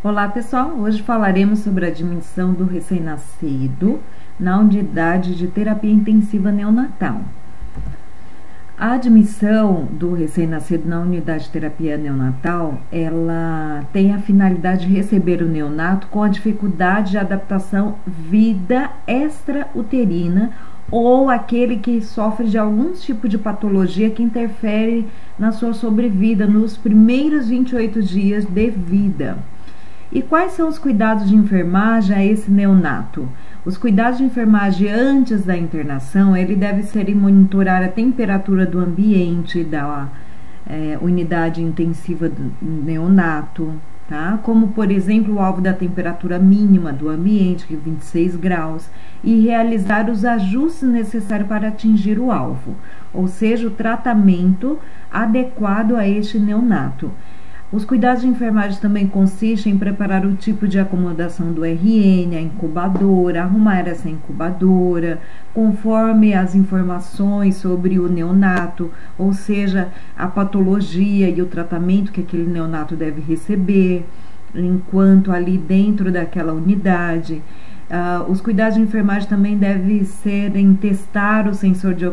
Olá pessoal, hoje falaremos sobre a admissão do recém-nascido na unidade de terapia intensiva neonatal. A admissão do recém-nascido na unidade de terapia neonatal, ela tem a finalidade de receber o neonato com a dificuldade de adaptação vida extrauterina ou aquele que sofre de algum tipo de patologia que interfere na sua sobrevida nos primeiros 28 dias de vida. E quais são os cuidados de enfermagem a esse neonato? Os cuidados de enfermagem antes da internação, ele deve ser monitorar a temperatura do ambiente da unidade intensiva do neonato, tá? Como, por exemplo, o alvo da temperatura mínima do ambiente, que é 26 graus, e realizar os ajustes necessários para atingir o alvo, ou seja, o tratamento adequado a este neonato. Os cuidados de enfermagem também consistem em preparar o tipo de acomodação do RN, a incubadora, arrumar essa incubadora, conforme as informações sobre o neonato, ou seja, a patologia e o tratamento que aquele neonato deve receber, enquanto ali dentro daquela unidade. Os cuidados de enfermagem também devem ser em testar o sensor de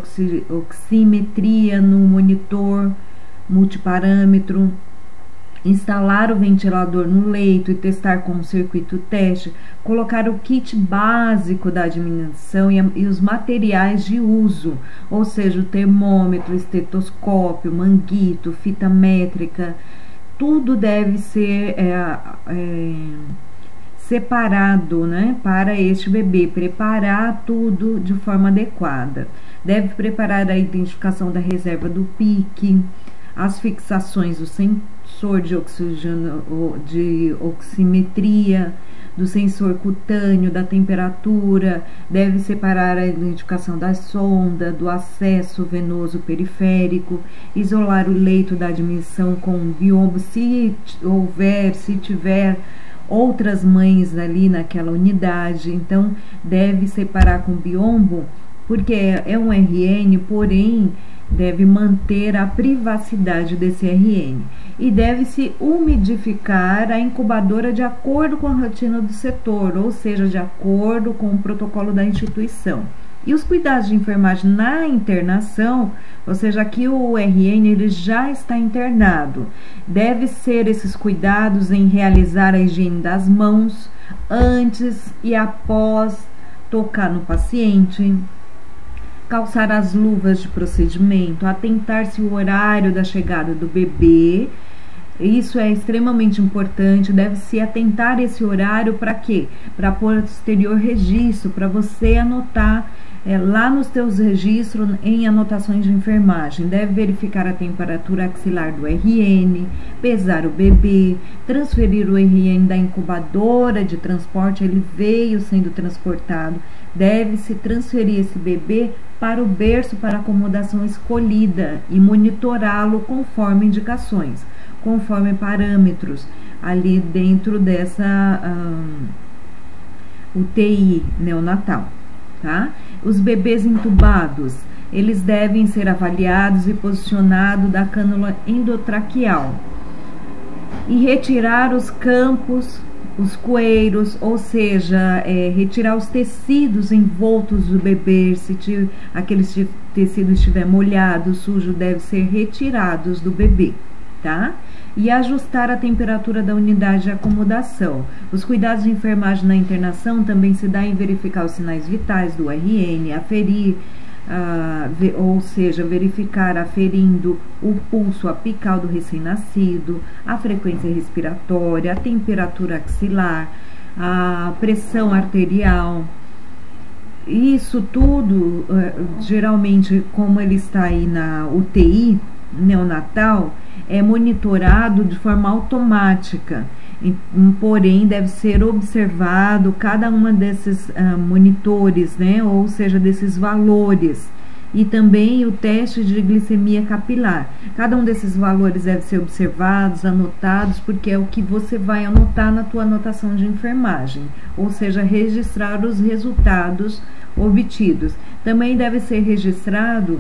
oximetria no monitor multiparâmetro, instalar o ventilador no leito e testar com o circuito teste, colocar o kit básico da admissão e os materiais de uso, ou seja, o termômetro, estetoscópio, manguito, fita métrica, tudo deve ser separado, né, para este bebê, preparar tudo de forma adequada. Deve preparar a identificação da reserva do PIC, as fixações do sensor de oxigênio, de oximetria, do sensor cutâneo, da temperatura, deve separar a identificação da sonda, do acesso venoso periférico, isolar o leito da admissão com biombo, se tiver outras mães ali naquela unidade. Então, deve separar com biombo, porque é um RN, porém, deve manter a privacidade desse RN e deve-se umidificar a incubadora de acordo com a rotina do setor, ou seja, de acordo com o protocolo da instituição. E os cuidados de enfermagem na internação, ou seja, aqui o RN ele já está internado, deve ser esses cuidados em realizar a higiene das mãos antes e após tocar no paciente, calçar as luvas de procedimento, atentar-se o horário da chegada do bebê. Isso é extremamente importante, deve-se atentar esse horário para quê? Para posterior registro, para você anotar lá nos teus registros em anotações de enfermagem. Deve verificar a temperatura axilar do RN, pesar o bebê, transferir o RN da incubadora de transporte, ele veio sendo transportado, deve-se transferir esse bebê para o berço para acomodação escolhida e monitorá-lo conforme indicações, conforme parâmetros ali dentro dessa UTI neonatal, tá? Os bebês intubados, eles devem ser avaliados e posicionados da cânula endotraqueal e retirar os campos, os coeiros, ou seja, retirar os tecidos envoltos do bebê. Se aqueles tecidos estiver molhado, sujo, deve ser retirados do bebê, tá? E ajustar a temperatura da unidade de acomodação. Os cuidados de enfermagem na internação também se dá em verificar os sinais vitais do RN, aferir, ou seja, verificar aferindo o pulso apical do recém-nascido, a frequência respiratória, a temperatura axilar, a pressão arterial. Isso tudo, geralmente, como ele está aí na UTI neonatal, é monitorado de forma automática, porém deve ser observado cada uma desses monitores, né, ou seja, desses valores, e também o teste de glicemia capilar. Cada um desses valores deve ser observados, anotados, porque é o que você vai anotar na tua anotação de enfermagem, ou seja, registrar os resultados obtidos. Também deve ser registrado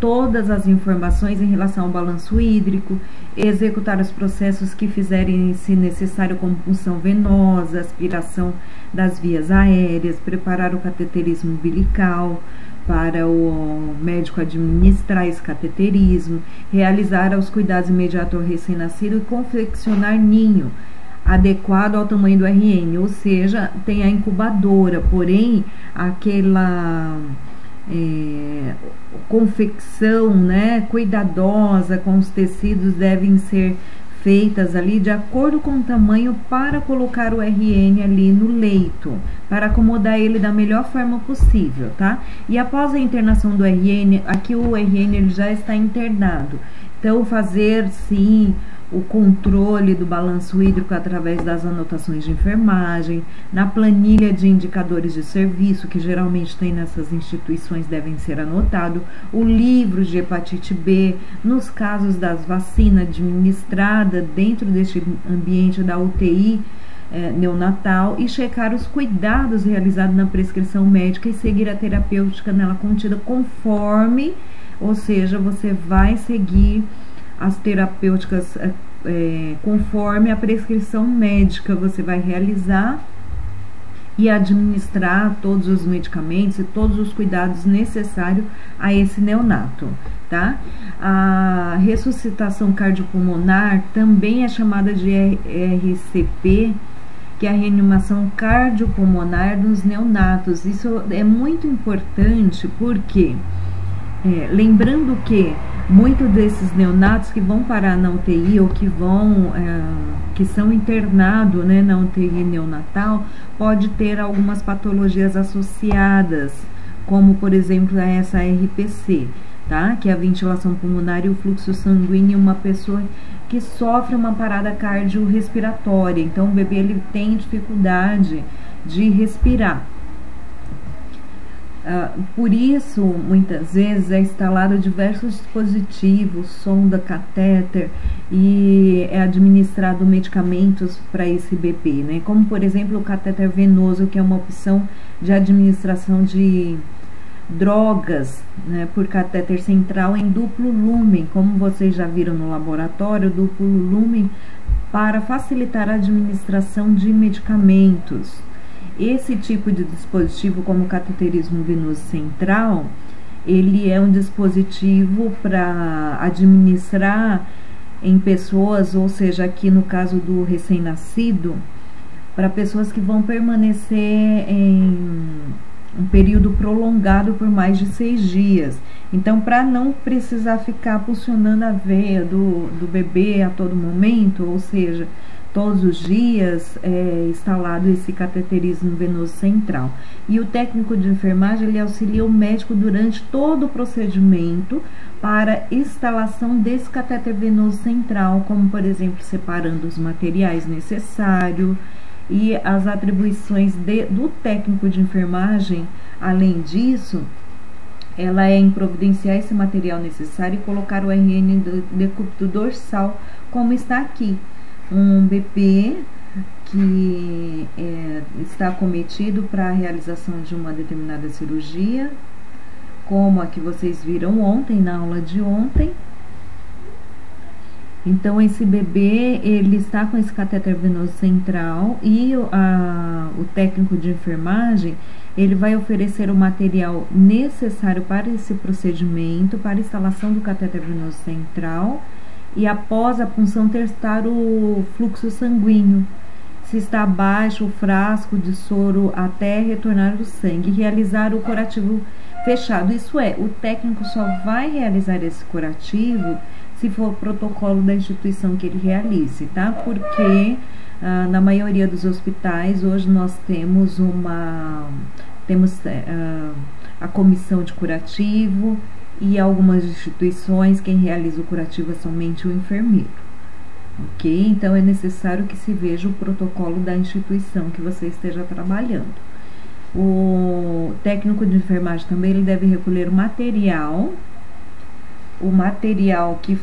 todas as informações em relação ao balanço hídrico, executar os processos que fizerem se necessário, como punção venosa, aspiração das vias aéreas, preparar o cateterismo umbilical para o médico administrar esse cateterismo, realizar os cuidados imediatos ao recém-nascido e confeccionar ninho adequado ao tamanho do RN, ou seja, tem a incubadora, porém aquela confecção, né, cuidadosa com os tecidos devem ser feitas ali de acordo com o tamanho para colocar o RN ali no leito, para acomodar ele da melhor forma possível, tá? E após a internação do RN, aqui o RN ele já está internado, então fazer sim o controle do balanço hídrico através das anotações de enfermagem, na planilha de indicadores de serviço, que geralmente tem nessas instituições, devem ser anotados, o livro de hepatite B, nos casos das vacinas administradas dentro deste ambiente da UTI neonatal, e checar os cuidados realizados na prescrição médica e seguir a terapêutica nela contida conforme, ou seja, você vai seguir as terapêuticas conforme a prescrição médica, você vai realizar e administrar todos os medicamentos e todos os cuidados necessários a esse neonato, tá? A ressuscitação cardiopulmonar também é chamada de RCP, que é a reanimação cardiopulmonar dos neonatos. Isso é muito importante porque lembrando que muitos desses neonatos que vão parar na UTI ou que são internados, né, na UTI neonatal, pode ter algumas patologias associadas, como por exemplo essa RPC, tá? Que é a ventilação pulmonar e o fluxo sanguíneo em uma pessoa que sofre uma parada cardiorrespiratória. Então o bebê ele tem dificuldade de respirar. Por isso, muitas vezes é instalado diversos dispositivos, sonda, catéter, e é administrado medicamentos para esse bebê, né? Como, por exemplo, o catéter venoso, que é uma opção de administração de drogas, né, por catéter central em duplo lumen, como vocês já viram no laboratório, duplo lumen para facilitar a administração de medicamentos. Esse tipo de dispositivo, como o cateterismo venoso central, ele é um dispositivo para administrar em pessoas, ou seja, aqui no caso do recém-nascido, para pessoas que vão permanecer em um período prolongado por mais de 6 dias. Então, para não precisar ficar pulsionando a veia do bebê a todo momento, ou seja, todos os dias é instalado esse cateterismo venoso central. E o técnico de enfermagem, ele auxilia o médico durante todo o procedimento para instalação desse cateter venoso central, como por exemplo, separando os materiais necessários. E as atribuições do técnico de enfermagem, além disso, ela é em providenciar esse material necessário e colocar o RN do decúbito dorsal, como está aqui. Um bebê que está acometido para a realização de uma determinada cirurgia, como a que vocês viram ontem, na aula de ontem. Então, esse bebê, ele está com esse catéter venoso central e o técnico de enfermagem, ele vai oferecer o material necessário para esse procedimento, para a instalação do catéter venoso central, e após a punção testar o fluxo sanguíneo, se está baixo o frasco de soro até retornar o sangue, realizar o curativo fechado. Isso é, o técnico só vai realizar esse curativo se for o protocolo da instituição que ele realize, tá? Porque na maioria dos hospitais hoje nós temos a comissão de curativo, e algumas instituições quem realiza o curativo é somente o enfermeiro, ok? Então é necessário que se veja o protocolo da instituição que você esteja trabalhando. O técnico de enfermagem também ele deve recolher o material que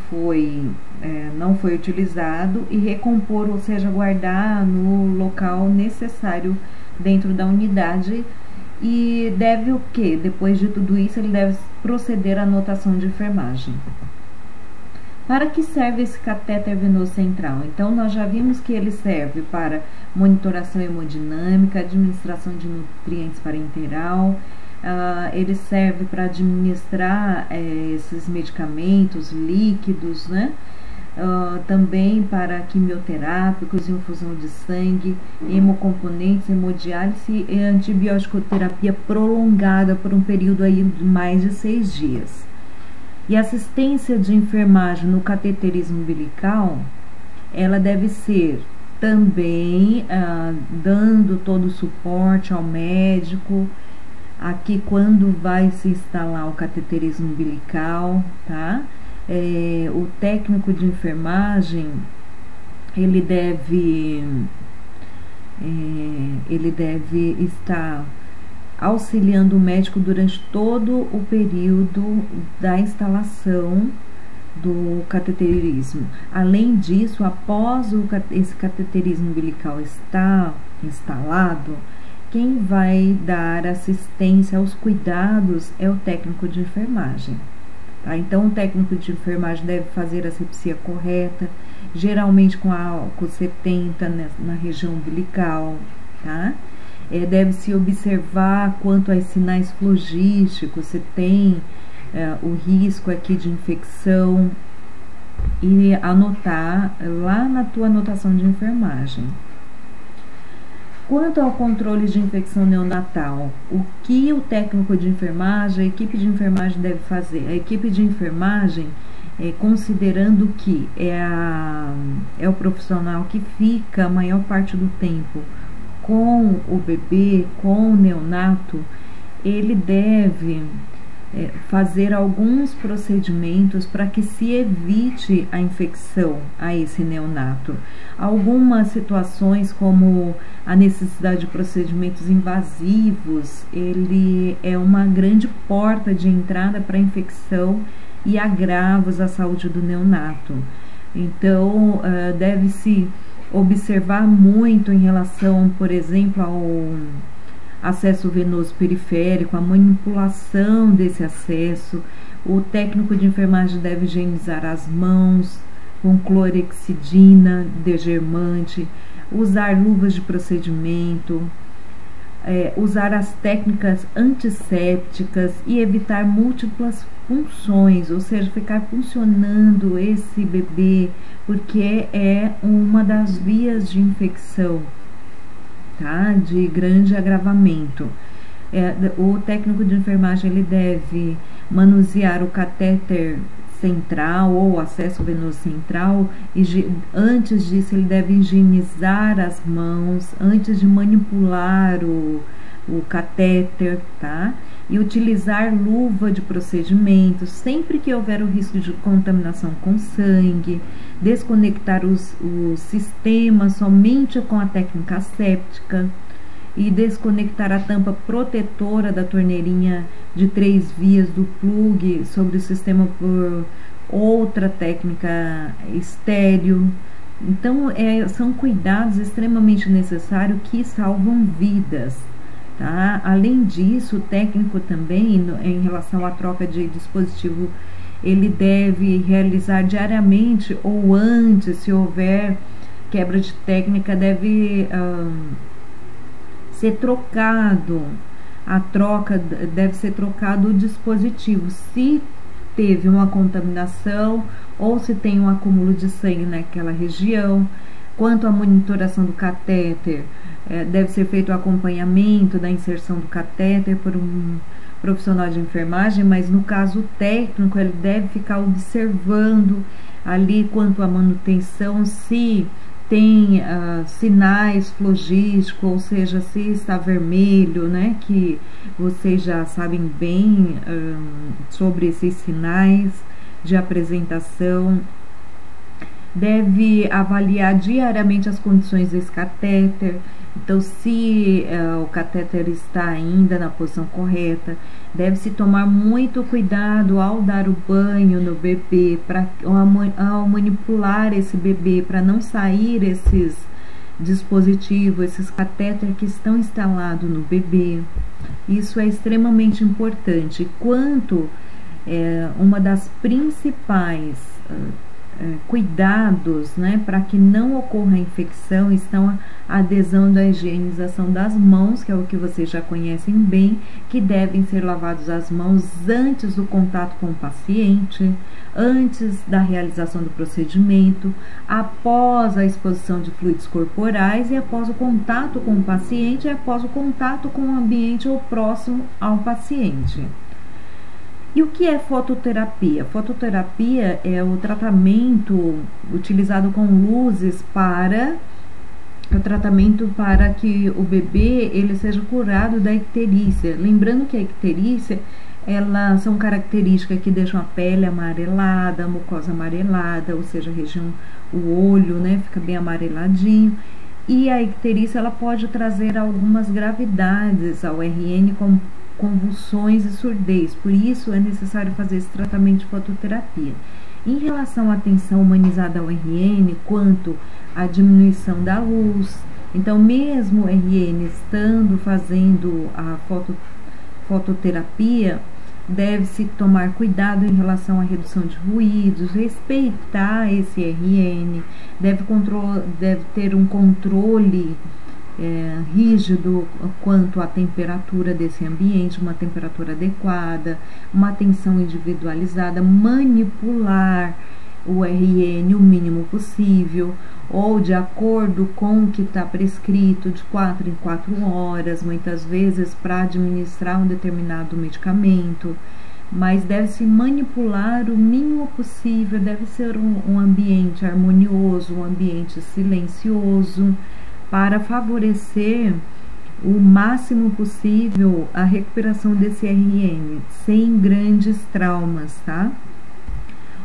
não foi utilizado e recompor, ou seja, guardar no local necessário dentro da unidade, E deve o quê? Depois de tudo isso, ele deve proceder à anotação de enfermagem. Para que serve esse catéter venoso central? Então, nós já vimos que ele serve para monitoração hemodinâmica, administração de nutrientes parenteral, ele serve para administrar esses medicamentos líquidos, né? Também para quimioterápicos, infusão de sangue, hemocomponentes, hemodiálise e antibiótico-terapia prolongada por um período aí de mais de 6 dias. E assistência de enfermagem no cateterismo umbilical, ela deve ser também dando todo o suporte ao médico, aqui quando vai se instalar o cateterismo umbilical, tá? O técnico de enfermagem, ele deve estar auxiliando o médico durante todo o período da instalação do cateterismo. Além disso, após esse cateterismo umbilical estar instalado, quem vai dar assistência aos cuidados é o técnico de enfermagem. Tá? Então, o técnico de enfermagem deve fazer a asepsia correta, geralmente com álcool 70 na região umbilical, tá? Deve-se observar quanto aos sinais flogísticos, se tem o risco aqui de infecção, e anotar lá na tua anotação de enfermagem. Quanto ao controle de infecção neonatal, o que o técnico de enfermagem, a equipe de enfermagem deve fazer? A equipe de enfermagem, considerando que é o profissional que fica a maior parte do tempo com o bebê, com o neonato, ele deve fazer alguns procedimentos para que se evite a infecção a esse neonato. Algumas situações, como a necessidade de procedimentos invasivos, ele é uma grande porta de entrada para infecção e agravos à saúde do neonato. Então, deve-se observar muito em relação, por exemplo, ao acesso venoso periférico, a manipulação desse acesso. O técnico de enfermagem deve higienizar as mãos com clorexidina degermante, usar luvas de procedimento, usar as técnicas antissépticas e evitar múltiplas funções, ou seja, ficar funcionando esse bebê, porque é uma das vias de infecção, tá? De grande agravamento. O técnico de enfermagem, ele deve manusear o catéter central ou acesso venoso central, e antes disso ele deve higienizar as mãos antes de manipular o catéter, tá? E utilizar luva de procedimento sempre que houver o risco de contaminação com sangue, desconectar os sistemas somente com a técnica asséptica e desconectar a tampa protetora da torneirinha de 3 vias do plug sobre o sistema por outra técnica estéreo. Então, são cuidados extremamente necessários que salvam vidas. Tá? Além disso, o técnico também, em relação à troca de dispositivo, ele deve realizar diariamente ou antes, se houver quebra de técnica, deve ser trocado. A troca deve ser trocado o dispositivo, se teve uma contaminação ou se tem um acúmulo de sangue naquela região. Quanto à monitoração do catéter, deve ser feito o acompanhamento da inserção do catéter por um profissional de enfermagem, mas no caso técnico, ele deve ficar observando ali quanto à manutenção, se tem sinais flogísticos, ou seja, se está vermelho, né, que vocês já sabem bem sobre esses sinais de apresentação. Deve avaliar diariamente as condições desse catéter. Então, se o catéter está ainda na posição correta, deve-se tomar muito cuidado ao dar o banho no bebê, ao manipular esse bebê, para não sair dispositivo, esses catéteres que estão instalados no bebê. Isso é extremamente importante. Quanto uma das principais cuidados, né, para que não ocorra infecção, estão a adesão da higienização das mãos, que é o que vocês já conhecem bem, que devem ser lavadas as mãos antes do contato com o paciente, antes da realização do procedimento, após a exposição de fluidos corporais e após o contato com o paciente e após o contato com o ambiente ou próximo ao paciente. E o que é fototerapia? Fototerapia é o tratamento utilizado com luzes para que o bebê ele seja curado da icterícia. Lembrando que a icterícia, elas são características que deixam a pele amarelada, a mucosa amarelada, ou seja, a região, o olho, né, fica bem amareladinho. E a icterícia, ela pode trazer algumas gravidades ao RN, como convulsões e surdez. Por isso é necessário fazer esse tratamento de fototerapia. Em relação à atenção humanizada ao RN, quanto à diminuição da luz, então mesmo o RN estando fazendo a fototerapia, deve-se tomar cuidado em relação à redução de ruídos, respeitar esse RN, deve ter um controle rígido quanto à temperatura desse ambiente, uma temperatura adequada, uma atenção individualizada, manipular o RN o mínimo possível, ou de acordo com o que está prescrito, de 4 em 4 horas, muitas vezes para administrar um determinado medicamento, mas deve-se manipular o mínimo possível, deve ser um ambiente harmonioso, um ambiente silencioso, para favorecer o máximo possível a recuperação desse RN, sem grandes traumas, tá?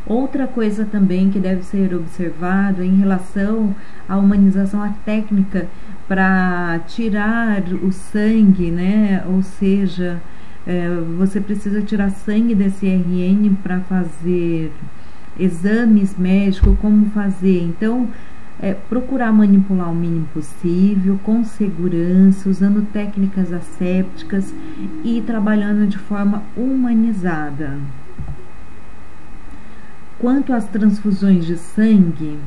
Outra coisa também que deve ser observado em relação à humanização, a técnica para tirar o sangue, né? Ou seja, você precisa tirar sangue desse RN para fazer exames médicos, como fazer. Então, procurar manipular o mínimo possível, com segurança, usando técnicas assépticas e trabalhando de forma humanizada. Quanto às transfusões de sangue,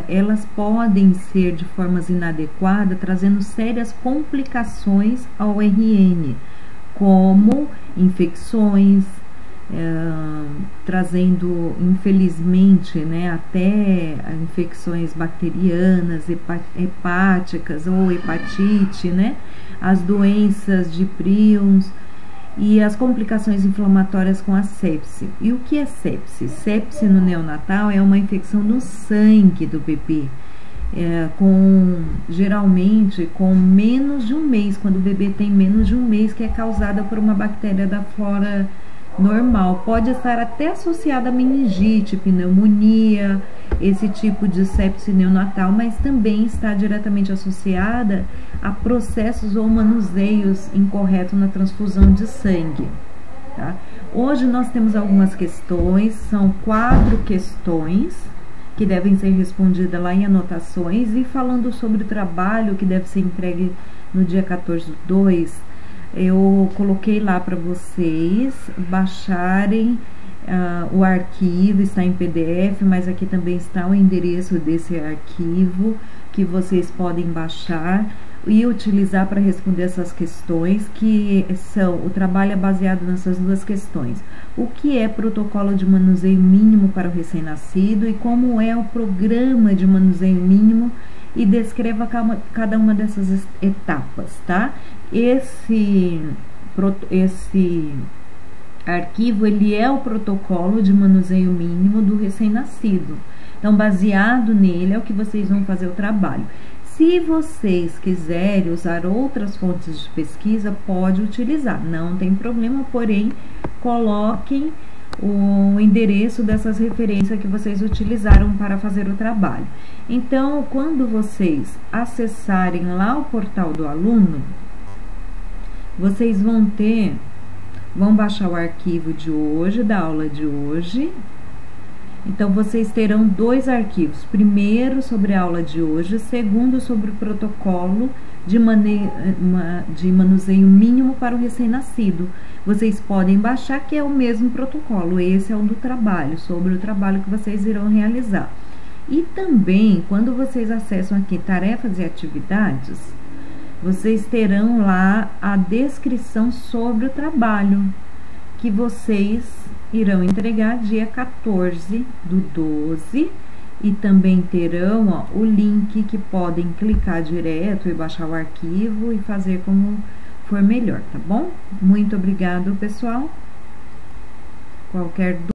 elas podem ser de formas inadequadas, trazendo sérias complicações ao RN, como infecções, trazendo, infelizmente, né, até infecções bacterianas, hepáticas ou hepatite, né, as doenças de prions e as complicações inflamatórias com a sepse. E o que é sepse? Sepse no neonatal é uma infecção do sangue do bebê, geralmente com menos de um mês, quando o bebê tem menos de um mês, que é causada por uma bactéria da flora normal. Pode estar até associada a meningite, pneumonia, esse tipo de sepse neonatal, mas também está diretamente associada a processos ou manuseios incorretos na transfusão de sangue, tá? Hoje nós temos algumas questões, são 4 questões que devem ser respondidas lá em anotações, e falando sobre o trabalho que deve ser entregue no dia 14/2, eu coloquei lá para vocês baixarem o arquivo, está em PDF, mas aqui também está o endereço desse arquivo que vocês podem baixar e utilizar para responder essas questões, que são, o trabalho é baseado nessas 2 questões. O que é protocolo de manuseio mínimo para o recém-nascido e como é o programa de manuseio mínimo, e descreva cada uma dessas etapas, tá? Esse arquivo, ele é o protocolo de manuseio mínimo do recém-nascido. Então, baseado nele, é o que vocês vão fazer o trabalho. Se vocês quiserem usar outras fontes de pesquisa, pode utilizar, não tem problema, porém, coloquem o endereço dessas referências que vocês utilizaram para fazer o trabalho. Então, quando vocês acessarem lá o portal do aluno, vocês vão baixar o arquivo de hoje, da aula de hoje, Então, vocês terão 2 arquivos. Primeiro, sobre a aula de hoje. Segundo, sobre o protocolo de manuseio mínimo para o recém-nascido. Vocês podem baixar, que é o mesmo protocolo. Esse é o do trabalho, sobre o trabalho que vocês irão realizar. E também, quando vocês acessam aqui tarefas e atividades, vocês terão lá a descrição sobre o trabalho, que vocês irão entregar dia 14/12, e também terão, ó, o link que podem clicar direto e baixar o arquivo e fazer como for melhor, tá bom? Muito obrigado, pessoal. Qualquer dúvida,